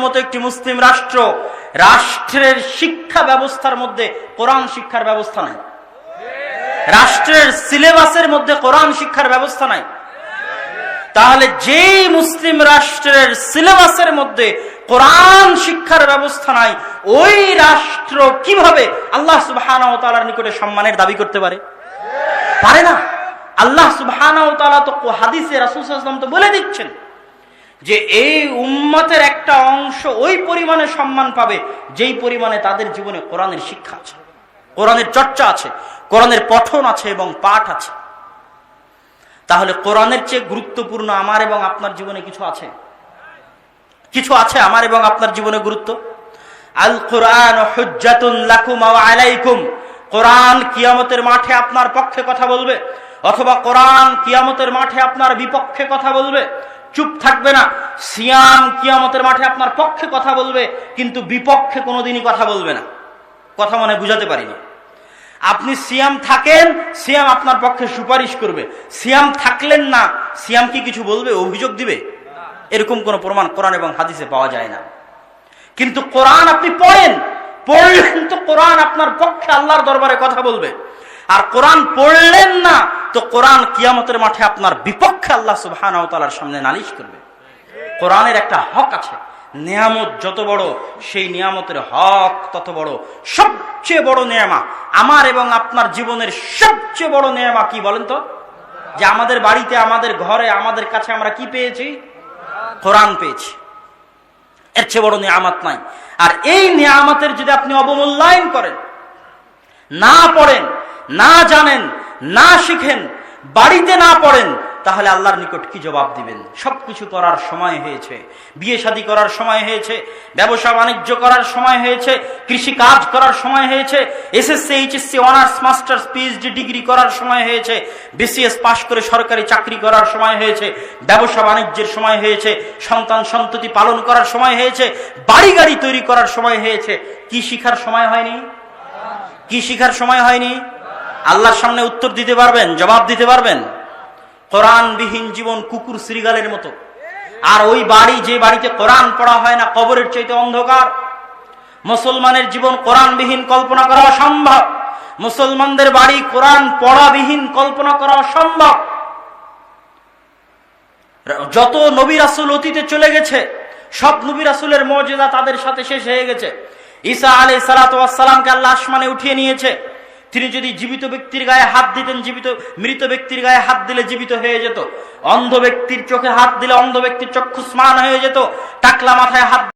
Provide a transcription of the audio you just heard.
মতো একটি মুসলিম রাষ্ট্র, রাষ্ট্রের শিক্ষা ব্যবস্থার মধ্যে কোরআন শিক্ষার ব্যবস্থা নাই, রাষ্ট্রের সিলেবাসের মধ্যে কোরআন শিক্ষার ব্যবস্থা নাই। তাহলে যেই মুসলিম রাষ্ট্রের সিলেবাসের মধ্যে কোরআন শিক্ষার ব্যবস্থা নাই, ওই রাষ্ট্র কিভাবে আল্লাহ সুবহানাহু ওয়া তাআলার নিকটে সম্মানের দাবি করতে পারে? পারে না। আল্লাহ সুবহানাহু ওয়া তাআলা তো হাদিসে রাসূল সাল্লাল্লাহু আলাইহি ওয়াসাল্লাম তো বলে দিচ্ছেন যে এই উম্মতের একটা অংশ ওই পরিমাণে সম্মান পাবে যেই পরিমাণে তাদের জীবনে কোরআনের শিক্ষা আছে, কোরআনের চর্চা আছে, কোরআনের পঠন আছে এবং পাঠ আছে। তাহলে কোরআনের চেয়ে গুরুত্বপূর্ণ আমার এবং আপনার জীবনে কিছু আছে? কিছু আছে আমার এবং আপনার জীবনে গুরুত্ব? আল কোরআন হুজ্জাতুন লাকুম ওয়া আলাইকুম, কোরআন কিয়ামতের মাঠে আপনার পক্ষে কথা বলবে, অথবা কোরআন কিয়ামতের মাঠে আপনার বিপক্ষে কথা বলবে। চুপ থাকবে না। সিয়াম কিয়ামতের মাঠে আপনার পক্ষে কথা বলবে, কিন্তু বিপক্ষে কোনোদিনই কথা বলবে না। কথা মনে বুঝাতে পারিনি। আপনি সিয়াম থাকেন, সিয়াম আপনার পক্ষে সুপারিশ করবে। সিয়াম থাকলেন না, সিয়াম কি কিছু বলবে, অভিযোগ দিবে? এরকম কোন প্রমাণ কোরআন এবং হাদিসে পাওয়া যায় না। কিন্তু কোরআন আপনি পড়েন, পড়লেন তো কোরআন আপনার পক্ষে আল্লাহর দরবারে কথা বলবে। আর কোরআন পড়লেন না তো কোরআন কিয়ামতের মাঠে আপনার বিপক্ষে আল্লাহ সুবহানাহু ওয়া তাআলার সামনে নালিশ করবে। কোরআনের একটা হক আছে। নিয়ামত যত বড়, সেই নিয়ামতের হক তত বড়। সবচেয়ে বড় নেয়ামা, আমার এবং আপনার জীবনের সবচেয়ে বড় নেয়ামা কি বলেন তো? যে আমাদের বাড়িতে, আমাদের ঘরে, আমাদের কাছে আমরা কি পেয়েছি? কোরআন পেয়েছি। এর চেয়ে বড় নিয়ামত নাই। আর এই নিয়ামতের যদি আপনি অবমূল্যায়ন করেন, না পড়েন, না জানেন, না শিখেন, বাড়িতে না পড়েন, তাহলে আল্লাহর নিকট কি জবাব দিবেন? সবকিছু করার সময় হয়েছে, বিয়ে শাদী করার সময় হয়েছে, ব্যবসা বাণিজ্য করার সময় হয়েছে, কৃষি কাজ করার সময় হয়েছে, SSC, HSC, honours, masters, PhD degree করার সময় হয়েছে, বিসিএস পাশ করে সরকারি চাকরি করার সময় হয়েছে, ব্যবসা বাণিজ্যের সময় হয়েছে, সন্তান সন্ততি পালন করার সময় হয়েছে, বাড়ি গাড়ি তৈরি করার সময় হয়েছে। কি শিখার সময় হয়নি? কি শিখার সময় হয়নি? আল্লাহর সামনে উত্তর দিতে পারবেন, জবাব দিতে পারবেন? কোরআনবিহীন জীবন কুকুর শ্রীগালের মতো। আর ওই বাড়ি, যে বাড়িতে কোরআন পড়া হয় না, কবরের চাইতে অন্ধকার। মুসলমানের জীবন কোরআনবিহীন কল্পনা করা অসম্ভব। মুসলমানদের বাড়ি কোরআন পড়াবিহীন কল্পনা করা অসম্ভব। যত নবী রাসূল অতীতে চলে গেছে, সব নবী রাসূলের মুজিজা তাদের সাথে শেষ হয়ে গেছে। ঈসা আলাইহিস সালাতু ওয়াস সালামকে আল্লাহ আসমানে উঠিয়ে নিয়েছে। তিনি যদি জীবিত ব্যক্তির গায়ে হাত দিতেন, মৃত ব্যক্তির গায়ে হাত দিলে জীবিত হয়ে যেত। অন্ধ ব্যক্তির চোখে হাত দিলে অন্ধ ব্যক্তির চক্ষুষ্মান হয়ে যেত। টাকলা মাথায় হাত